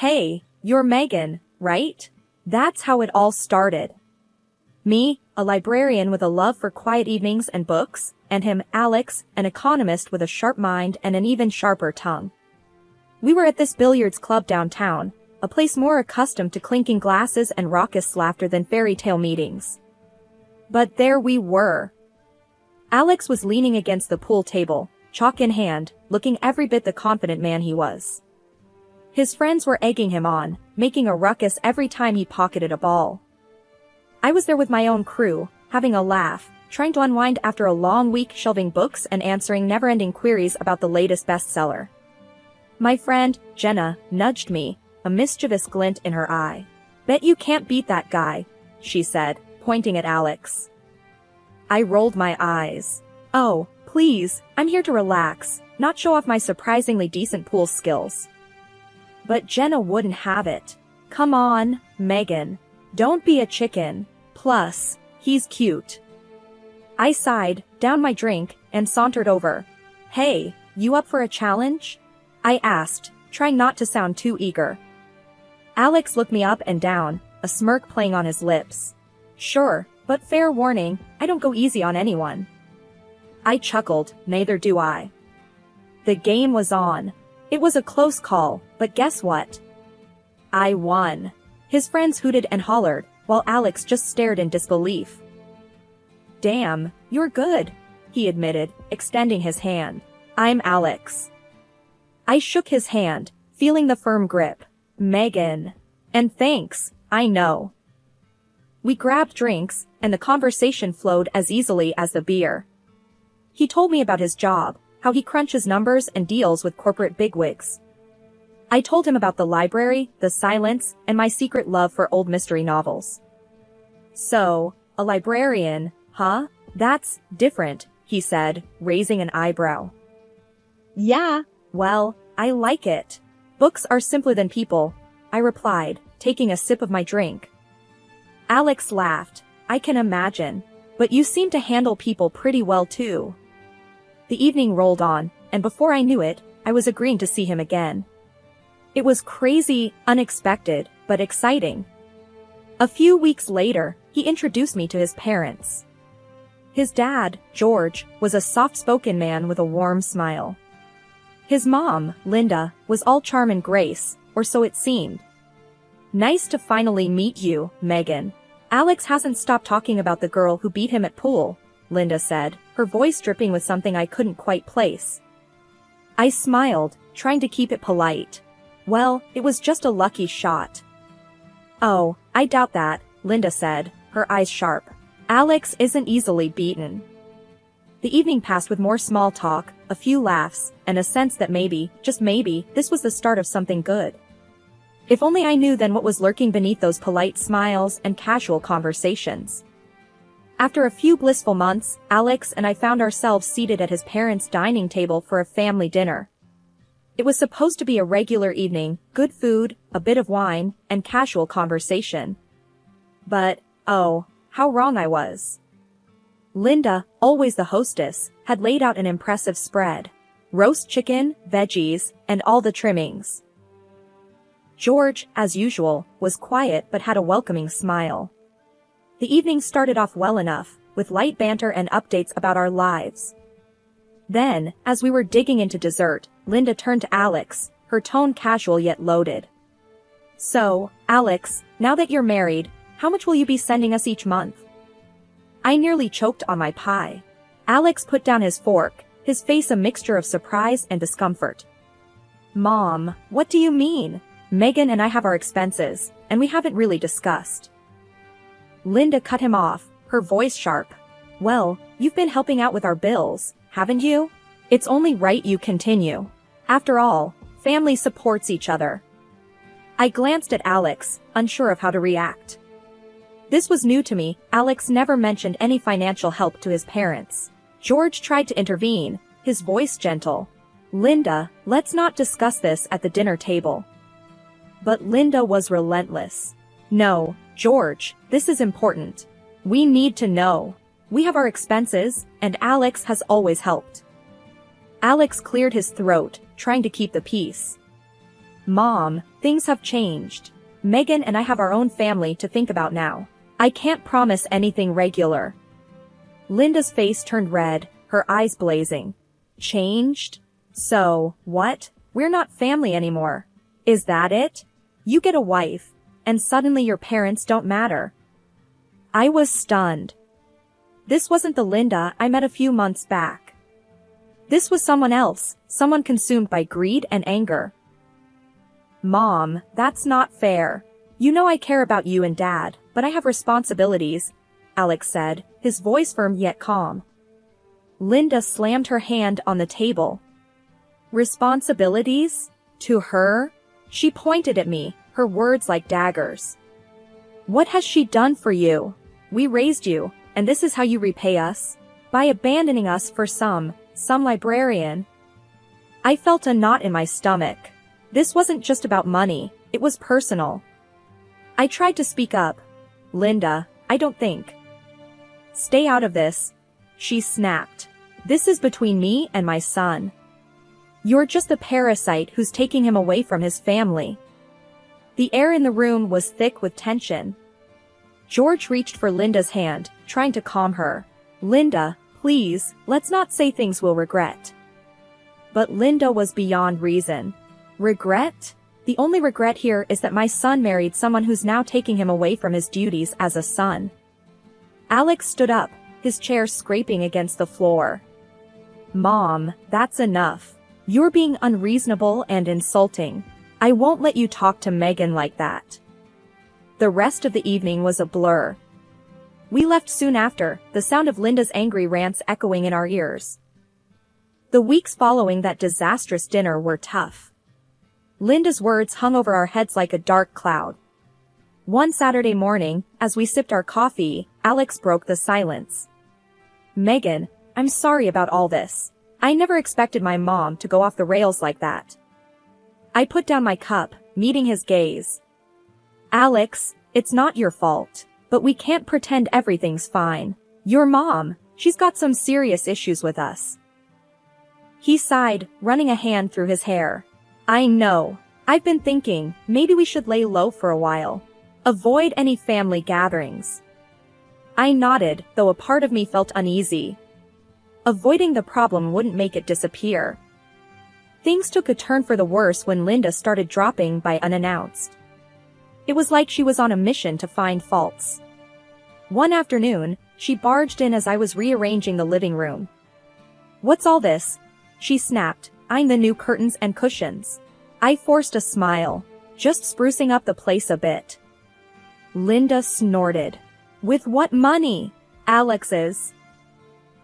Hey, you're Megan, right? That's how it all started. Me, a librarian with a love for quiet evenings and books, and him, Alex, an economist with a sharp mind and an even sharper tongue. We were at this billiards club downtown, a place more accustomed to clinking glasses and raucous laughter than fairy tale meetings. But there we were. Alex was leaning against the pool table, chalk in hand, looking every bit the confident man he was. His friends were egging him on, making a ruckus every time he pocketed a ball. I was there with my own crew, having a laugh, trying to unwind after a long week shelving books and answering never-ending queries about the latest bestseller. My friend, Jenna, nudged me, a mischievous glint in her eye. "Bet you can't beat that guy," she said, pointing at Alex. I rolled my eyes. "Oh, please, I'm here to relax, not show off my surprisingly decent pool skills." But Jenna wouldn't have it. "Come on, Megan. Don't be a chicken. Plus, he's cute." I sighed, downed my drink, and sauntered over. "Hey, you up for a challenge?" I asked, trying not to sound too eager. Alex looked me up and down, a smirk playing on his lips. "Sure, but fair warning, I don't go easy on anyone." I chuckled, "Neither do I." The game was on. It was a close call, but guess what? I won. His friends hooted and hollered, while Alex just stared in disbelief. "Damn, you're good," he admitted, extending his hand. "I'm Alex." I shook his hand, feeling the firm grip. "Megan. And thanks, I know." We grabbed drinks, and the conversation flowed as easily as the beer. He told me about his job, how he crunches numbers and deals with corporate bigwigs. I told him about the library, the silence, and my secret love for old mystery novels. "So, a librarian, huh? That's different," he said, raising an eyebrow. "Yeah, well, I like it. Books are simpler than people," I replied, taking a sip of my drink. Alex laughed. "I can imagine. But you seem to handle people pretty well too." The evening rolled on, and before I knew it, I was agreeing to see him again. It was crazy, unexpected, but exciting. A few weeks later, he introduced me to his parents. His dad, George, was a soft-spoken man with a warm smile. His mom, Linda, was all charm and grace, or so it seemed. "Nice to finally meet you, Megan. Alex hasn't stopped talking about the girl who beat him at pool," Linda said, her voice dripping with something I couldn't quite place. I smiled, trying to keep it polite. "Well, it was just a lucky shot." "Oh, I doubt that," Linda said, her eyes sharp. "Alex isn't easily beaten." The evening passed with more small talk, a few laughs, and a sense that maybe, just maybe, this was the start of something good. If only I knew then what was lurking beneath those polite smiles and casual conversations. After a few blissful months, Alex and I found ourselves seated at his parents' dining table for a family dinner. It was supposed to be a regular evening, good food, a bit of wine, and casual conversation. But, oh, how wrong I was. Linda, always the hostess, had laid out an impressive spread. Roast chicken, veggies, and all the trimmings. George, as usual, was quiet but had a welcoming smile. The evening started off well enough, with light banter and updates about our lives. Then, as we were digging into dessert, Linda turned to Alex, her tone casual yet loaded. "So, Alex, now that you're married, how much will you be sending us each month?" I nearly choked on my pie. Alex put down his fork, his face a mixture of surprise and discomfort. "Mom, what do you mean? Megan and I have our expenses, and we haven't really discussed." Linda cut him off, her voice sharp. "Well, you've been helping out with our bills, haven't you? It's only right you continue. After all, family supports each other." I glanced at Alex, unsure of how to react. This was new to me. Alex never mentioned any financial help to his parents. George tried to intervene, his voice gentle. "Linda, let's not discuss this at the dinner table." But Linda was relentless. "No, George, this is important. We need to know. We have our expenses, and Alex has always helped." Alex cleared his throat, trying to keep the peace. Mom, things have changed. Megan and I have our own family to think about now. I can't promise anything regular. Linda's face turned red, her eyes blazing. Changed? So, what? We're not family anymore. Is that it? You get a wife, and suddenly your parents don't matter. I was stunned. This wasn't the Linda I met a few months back. This was someone else, someone consumed by greed and anger. Mom, that's not fair. You know I care about you and Dad, but I have responsibilities, Alex said, his voice firm yet calm. Linda slammed her hand on the table. Responsibilities? To her? She pointed at me, her words like daggers. What has she done for you? We raised you, and this is how you repay us? By abandoning us for some librarian? I felt a knot in my stomach. This wasn't just about money, it was personal. I tried to speak up. Linda, I don't think. Stay out of this, she snapped. This is between me and my son. You're just the parasite who's taking him away from his family. The air in the room was thick with tension. George reached for Linda's hand, trying to calm her. Linda, please, let's not say things we'll regret. But Linda was beyond reason. Regret? The only regret here is that my son married someone who's now taking him away from his duties as a son. Alex stood up, his chair scraping against the floor. Mom, that's enough. You're being unreasonable and insulting. I won't let you talk to Megan like that. The rest of the evening was a blur. We left soon after, the sound of Linda's angry rants echoing in our ears. The weeks following that disastrous dinner were tough. Linda's words hung over our heads like a dark cloud. One Saturday morning, as we sipped our coffee, Alex broke the silence. Megan, I'm sorry about all this. I never expected my mom to go off the rails like that. I put down my cup, meeting his gaze. Alex, it's not your fault, but we can't pretend everything's fine. Your mom, she's got some serious issues with us. He sighed, running a hand through his hair. I know. I've been thinking, maybe we should lay low for a while. Avoid any family gatherings. I nodded, though a part of me felt uneasy. Avoiding the problem wouldn't make it disappear. Things took a turn for the worse when Linda started dropping by unannounced. It was like she was on a mission to find faults. One afternoon, she barged in as I was rearranging the living room. What's all this? She snapped, eyeing the new curtains and cushions. I forced a smile, just sprucing up the place a bit. Linda snorted. With what money? Alex's.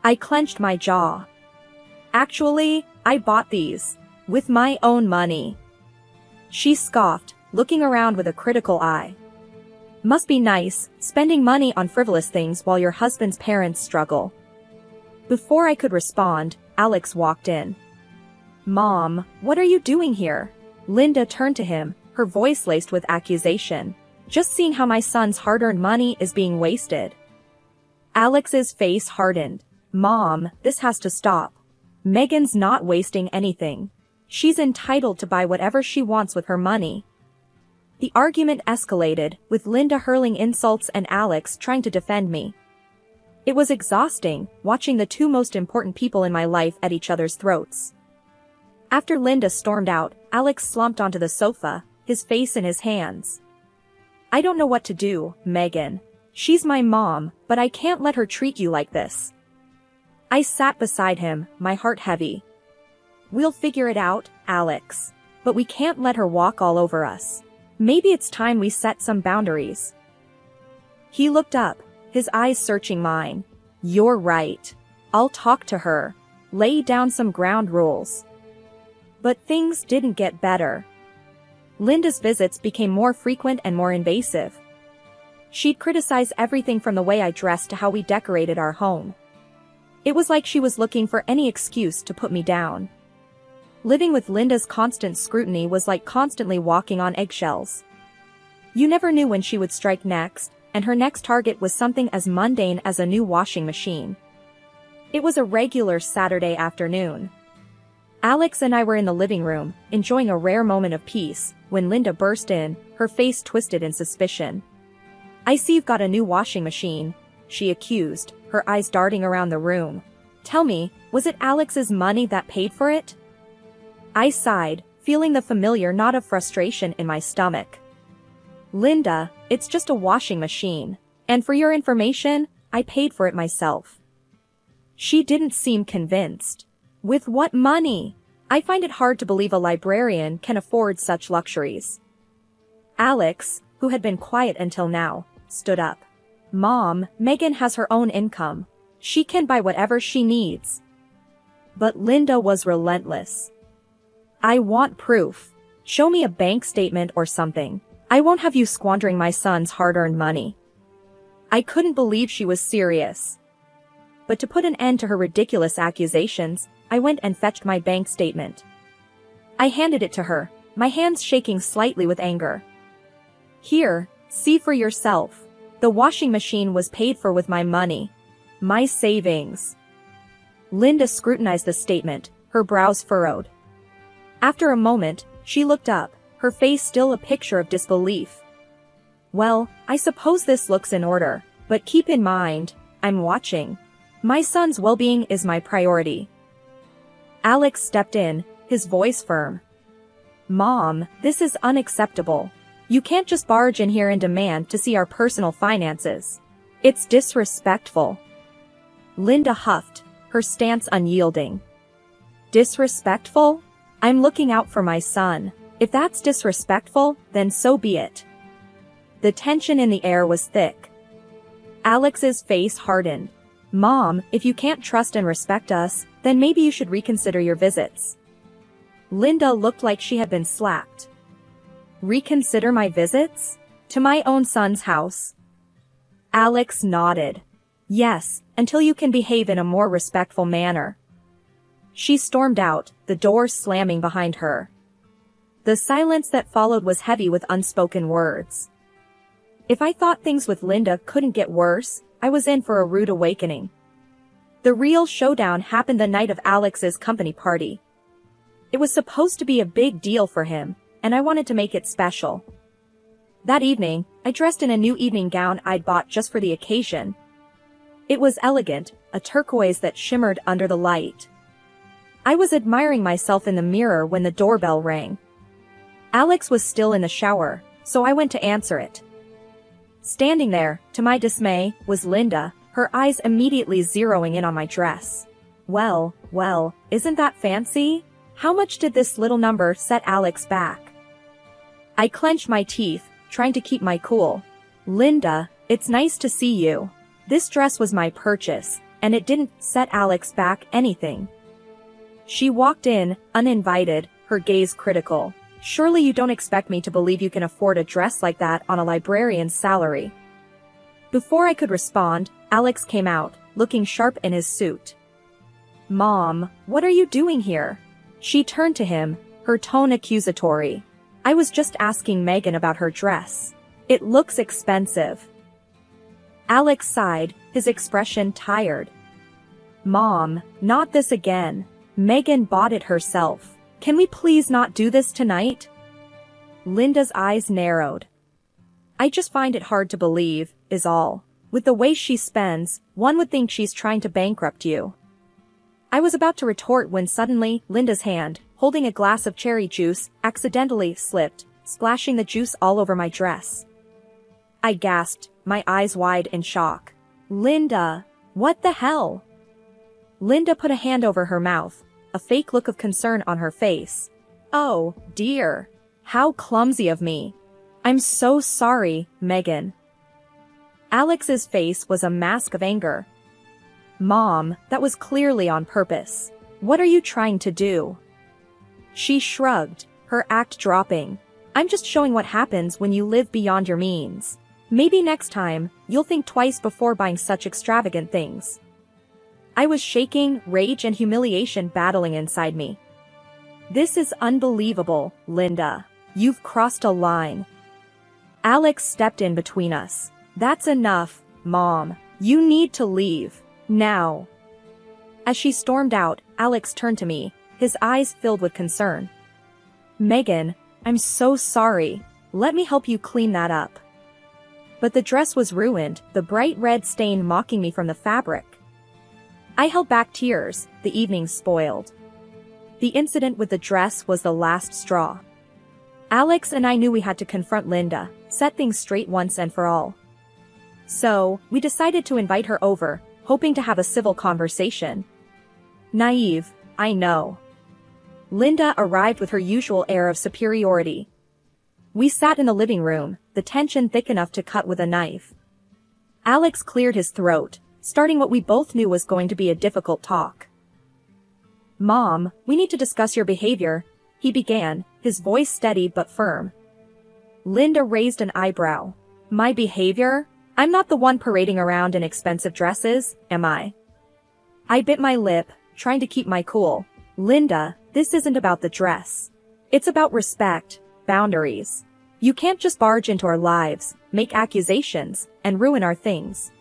I clenched my jaw. Actually, I bought these. With my own money. She scoffed, looking around with a critical eye. Must be nice, spending money on frivolous things while your husband's parents struggle. Before I could respond, Alex walked in. Mom, what are you doing here? Linda turned to him, her voice laced with accusation. Just seeing how my son's hard-earned money is being wasted. Alex's face hardened. Mom, this has to stop. Megan's not wasting anything. She's entitled to buy whatever she wants with her money. The argument escalated, with Linda hurling insults and Alex trying to defend me. It was exhausting, watching the two most important people in my life at each other's throats. After Linda stormed out, Alex slumped onto the sofa, his face in his hands. I don't know what to do, Megan. She's my mom, but I can't let her treat you like this. I sat beside him, my heart heavy. We'll figure it out, Alex. But we can't let her walk all over us. Maybe it's time we set some boundaries. He looked up, his eyes searching mine. You're right. I'll talk to her. Lay down some ground rules. But things didn't get better. Linda's visits became more frequent and more invasive. She'd criticize everything from the way I dressed to how we decorated our home. It was like she was looking for any excuse to put me down. Living with Linda's constant scrutiny was like constantly walking on eggshells. You never knew when she would strike next, and her next target was something as mundane as a new washing machine. It was a regular Saturday afternoon. Alex and I were in the living room, enjoying a rare moment of peace, when Linda burst in, her face twisted in suspicion. "I see you've got a new washing machine," she accused, her eyes darting around the room. "Tell me, was it Alex's money that paid for it?" I sighed, feeling the familiar knot of frustration in my stomach. "Linda, it's just a washing machine. And for your information, I paid for it myself." She didn't seem convinced. "With what money? I find it hard to believe a librarian can afford such luxuries." Alex, who had been quiet until now, stood up. "Mom, Megan has her own income. She can buy whatever she needs." But Linda was relentless. "I want proof. Show me a bank statement or something. I won't have you squandering my son's hard-earned money." I couldn't believe she was serious. But to put an end to her ridiculous accusations, I went and fetched my bank statement. I handed it to her, my hands shaking slightly with anger. "Here, see for yourself. The washing machine was paid for with my money. My savings." Linda scrutinized the statement, her brows furrowed. After a moment, she looked up, her face still a picture of disbelief. "Well, I suppose this looks in order, but keep in mind, I'm watching. My son's well-being is my priority." Alex stepped in, his voice firm. "Mom, this is unacceptable. You can't just barge in here and demand to see our personal finances. It's disrespectful." Linda huffed, her stance unyielding. "Disrespectful? I'm looking out for my son. If that's disrespectful, then so be it." The tension in the air was thick. Alex's face hardened. "Mom, if you can't trust and respect us, then maybe you should reconsider your visits." Linda looked like she had been slapped. "Reconsider my visits? To my own son's house?" Alex nodded. "Yes, until you can behave in a more respectful manner." She stormed out, the door slamming behind her. The silence that followed was heavy with unspoken words. If I thought things with Linda couldn't get worse, I was in for a rude awakening. The real showdown happened the night of Alex's company party. It was supposed to be a big deal for him, and I wanted to make it special. That evening, I dressed in a new evening gown I'd bought just for the occasion. It was elegant, a turquoise that shimmered under the light. I was admiring myself in the mirror when the doorbell rang. Alex was still in the shower, so I went to answer it. Standing there, to my dismay, was Linda, her eyes immediately zeroing in on my dress. Well, isn't that fancy? How much did this little number set Alex back?" I clenched my teeth, trying to keep my cool. "Linda, it's nice to see you. This dress was my purchase, and it didn't set Alex back anything." She walked in, uninvited, her gaze critical. "Surely you don't expect me to believe you can afford a dress like that on a librarian's salary." Before I could respond, Alex came out, looking sharp in his suit. "Mom, what are you doing here?" She turned to him, her tone accusatory. "I was just asking Megan about her dress. It looks expensive." Alex sighed, his expression tired. "Mom, not this again. Megan bought it herself. Can we please not do this tonight?" Linda's eyes narrowed. "I just find it hard to believe, is all. With the way she spends, one would think she's trying to bankrupt you." I was about to retort when suddenly, Linda's hand, holding a glass of cherry juice, accidentally slipped, splashing the juice all over my dress. I gasped, my eyes wide in shock. "Linda, what the hell?" Linda put a hand over her mouth, a fake look of concern on her face. "Oh, dear. How clumsy of me. I'm so sorry, Megan." Alex's face was a mask of anger. "Mom, that was clearly on purpose. What are you trying to do?" She shrugged, her act dropping. "I'm just showing what happens when you live beyond your means. Maybe next time, you'll think twice before buying such extravagant things." I was shaking, rage and humiliation battling inside me. "This is unbelievable, Linda. You've crossed a line." Alex stepped in between us. "That's enough, Mom. You need to leave. Now." As she stormed out, Alex turned to me, his eyes filled with concern. Megan, I'm so sorry. Let me help you clean that up. But the dress was ruined, the bright red stain mocking me from the fabric. I held back tears, the evening spoiled. The incident with the dress was the last straw. Alex and I knew we had to confront Linda, set things straight once and for all. So, we decided to invite her over, hoping to have a civil conversation. Naive, I know. Linda arrived with her usual air of superiority. We sat in the living room, the tension thick enough to cut with a knife. Alex cleared his throat, starting what we both knew was going to be a difficult talk. Mom, we need to discuss your behavior, he began, his voice steady but firm. Linda raised an eyebrow. My behavior? I'm not the one parading around in expensive dresses, am I? I bit my lip, trying to keep my cool. Linda, this isn't about the dress. It's about respect, boundaries. You can't just barge into our lives, make accusations, and ruin our things.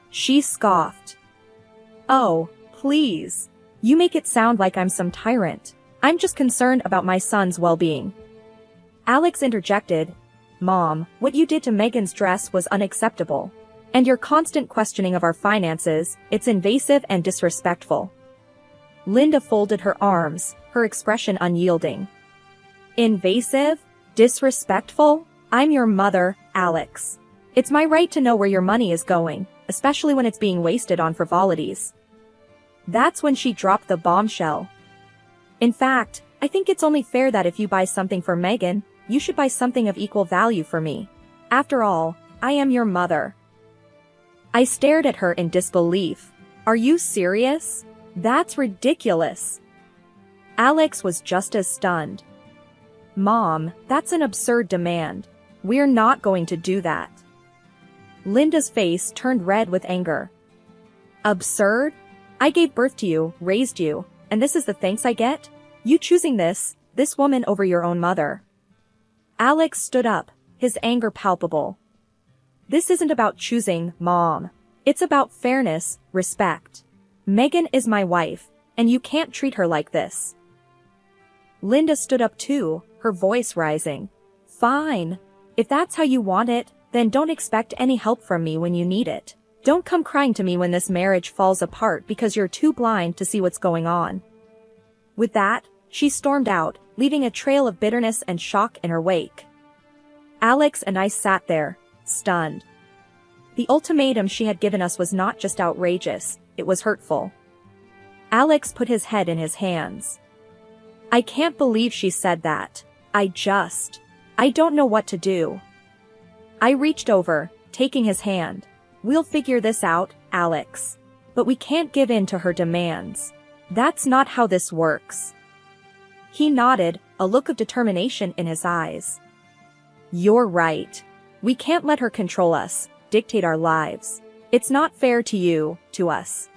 She scoffed. Oh, please. You make it sound like I'm some tyrant. I'm just concerned about my son's well-being. Alex interjected. Mom, what you did to Megan's dress was unacceptable. And your constant questioning of our finances, it's invasive and disrespectful. Linda folded her arms, her expression unyielding. Invasive? Disrespectful? I'm your mother, Alex. It's my right to know where your money is going, especially when it's being wasted on frivolities. That's when she dropped the bombshell. In fact, I think it's only fair that if you buy something for Megan, you should buy something of equal value for me. After all, I am your mother. I stared at her in disbelief. Are you serious? That's ridiculous. Alex was just as stunned. Mom, that's an absurd demand. We're not going to do that. Linda's face turned red with anger. Absurd? I gave birth to you, raised you, and this is the thanks I get? You choosing this woman over your own mother. Alex stood up, his anger palpable. This isn't about choosing, Mom. It's about fairness, respect. Megan is my wife, and you can't treat her like this. Linda stood up too, her voice rising. Fine. If that's how you want it, then don't expect any help from me when you need it. Don't come crying to me when this marriage falls apart because you're too blind to see what's going on. With that, she stormed out, leaving a trail of bitterness and shock in her wake. Alex and I sat there, stunned. The ultimatum she had given us was not just outrageous, it was hurtful. Alex put his head in his hands. I can't believe she said that. I don't know what to do. I reached over, taking his hand. We'll figure this out, Alex. But we can't give in to her demands. That's not how this works. He nodded, a look of determination in his eyes. You're right. We can't let her control us, dictate our lives. It's not fair to you, to us.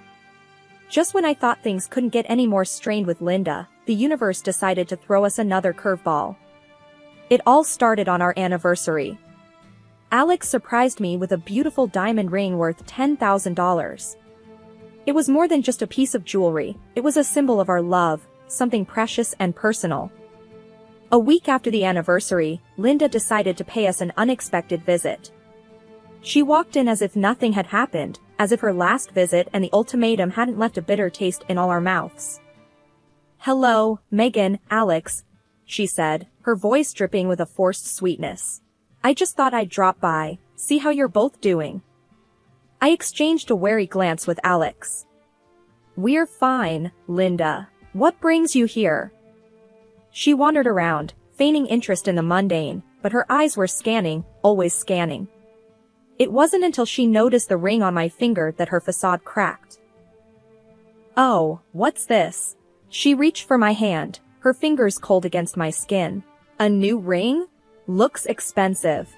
Just when I thought things couldn't get any more strained with Linda, the universe decided to throw us another curveball. It all started on our anniversary. Alex surprised me with a beautiful diamond ring worth $10,000. It was more than just a piece of jewelry, it was a symbol of our love, something precious and personal. A week after the anniversary, Linda decided to pay us an unexpected visit. She walked in as if nothing had happened, as if her last visit and the ultimatum hadn't left a bitter taste in all our mouths. Hello, Megan, Alex, she said, her voice dripping with a forced sweetness. I just thought I'd drop by, see how you're both doing. I exchanged a wary glance with Alex. We're fine, Linda. What brings you here? She wandered around, feigning interest in the mundane, but her eyes were scanning, always scanning. It wasn't until she noticed the ring on my finger that her facade cracked. Oh, what's this? She reached for my hand, her fingers cold against my skin. A new ring? Looks expensive.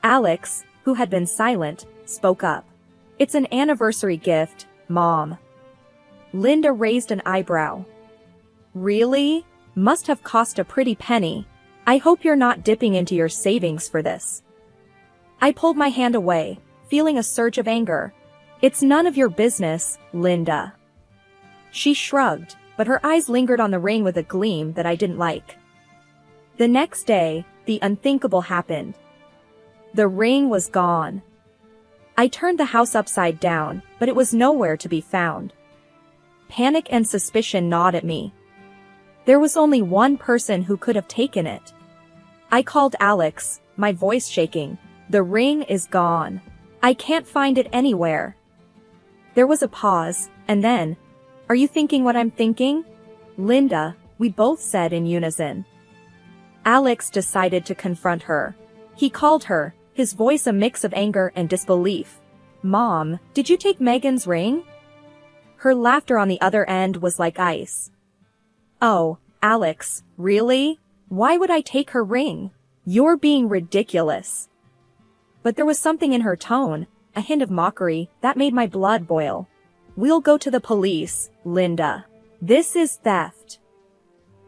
Alex, who had been silent, spoke up. It's an anniversary gift, Mom. Linda raised an eyebrow. Really? Must have cost a pretty penny. I hope you're not dipping into your savings for this. I pulled my hand away, feeling a surge of anger. It's none of your business, Linda. She shrugged. but her eyes lingered on the ring with a gleam that I didn't like. The next day, the unthinkable happened. The ring was gone. I turned the house upside down, but it was nowhere to be found. Panic and suspicion gnawed at me. There was only one person who could have taken it. I called Alex, my voice shaking. The ring is gone. I can't find it anywhere. There was a pause, and then, "Are you thinking what I'm thinking?" "Linda," we both said in unison. Alex decided to confront her. He called her, his voice a mix of anger and disbelief. "Mom, did you take Megan's ring?" Her laughter on the other end was like ice. "Oh, Alex, really? Why would I take her ring? You're being ridiculous." But there was something in her tone, a hint of mockery, that made my blood boil. "We'll go to the police, Linda. This is theft."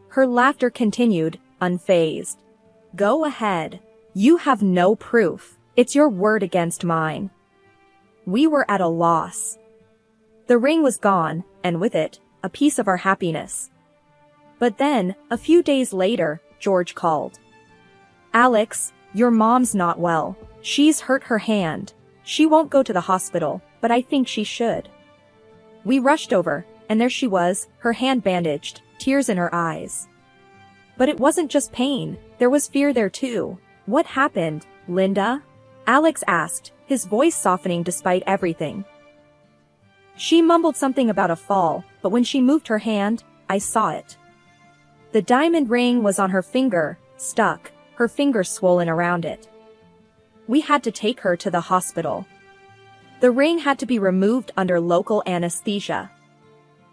Her laughter continued, unfazed. "Go ahead. You have no proof. It's your word against mine." We were at a loss. The ring was gone, and with it, a piece of our happiness. But then, a few days later, George called. "Alex, your mom's not well. She's hurt her hand. She won't go to the hospital, but I think she should." We rushed over, and there she was, her hand bandaged, tears in her eyes. But it wasn't just pain, there was fear there too. "What happened, Linda?" Alex asked, his voice softening despite everything. She mumbled something about a fall, but when she moved her hand, I saw it. The diamond ring was on her finger, stuck, her finger swollen around it. We had to take her to the hospital. The ring had to be removed under local anesthesia.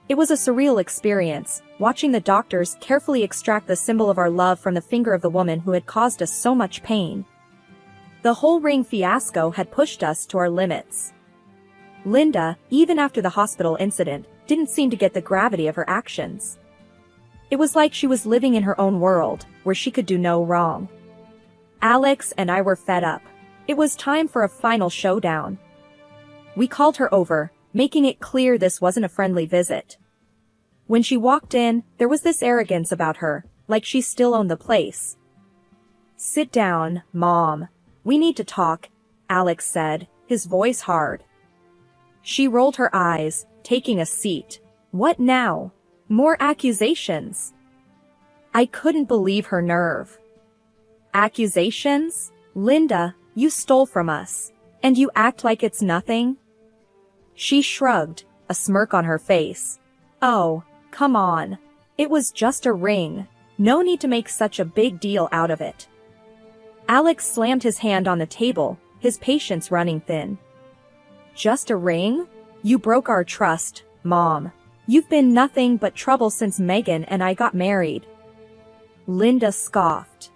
It was a surreal experience, watching the doctors carefully extract the symbol of our love from the finger of the woman who had caused us so much pain. The whole ring fiasco had pushed us to our limits. Linda, even after the hospital incident, didn't seem to get the gravity of her actions. It was like she was living in her own world, where she could do no wrong. Alex and I were fed up. It was time for a final showdown. We called her over, making it clear this wasn't a friendly visit. When she walked in, there was this arrogance about her, like she still owned the place. "Sit down, Mom. We need to talk," Alex said, his voice hard. She rolled her eyes, taking a seat. "What now? More accusations?" I couldn't believe her nerve. "Accusations? Linda, you stole from us, and you act like it's nothing?" She shrugged, a smirk on her face. "Oh, come on. It was just a ring. No need to make such a big deal out of it." Alex slammed his hand on the table, his patience running thin. "Just a ring? You broke our trust, Mom. You've been nothing but trouble since Megan and I got married." Linda scoffed.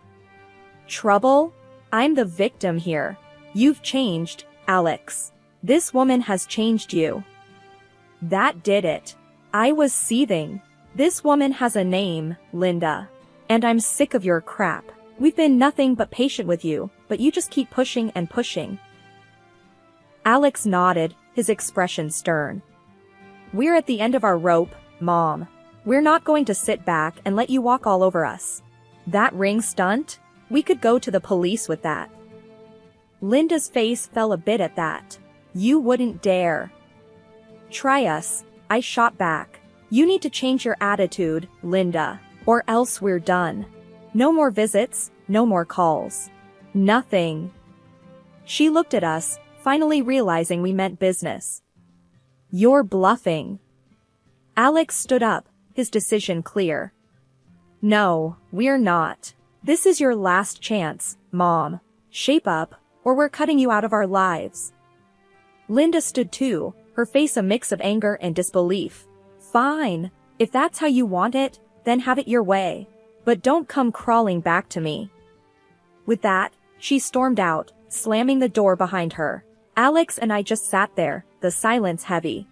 "Trouble? I'm the victim here. You've changed, Alex. This woman has changed you." That did it. I was seething. "This woman has a name, Linda. And I'm sick of your crap. We've been nothing but patient with you, but you just keep pushing and pushing." Alex nodded, his expression stern. "We're at the end of our rope, Mom. We're not going to sit back and let you walk all over us. That ring stunt? We could go to the police with that." Linda's face fell a bit at that. "You wouldn't dare." "Try us," I shot back. "You need to change your attitude, Linda, or else we're done. No more visits, no more calls. Nothing." She looked at us, finally realizing we meant business. "You're bluffing." Alex stood up, his decision clear. "No, we're not. This is your last chance, Mom. Shape up, or we're cutting you out of our lives." Linda stood too, her face a mix of anger and disbelief. "Fine. If that's how you want it, then have it your way. But don't come crawling back to me." With that, she stormed out, slamming the door behind her. Alex and I just sat there, the silence heavy.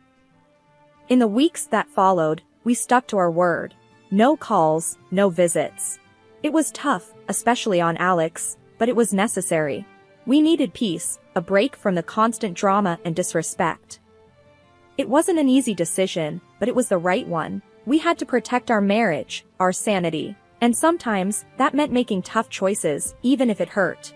In the weeks that followed, we stuck to our word. No calls, no visits. It was tough, especially on Alex, but it was necessary. We needed peace, a break from the constant drama and disrespect. It wasn't an easy decision, but it was the right one. We had to protect our marriage, our sanity. And sometimes, that meant making tough choices, even if it hurt.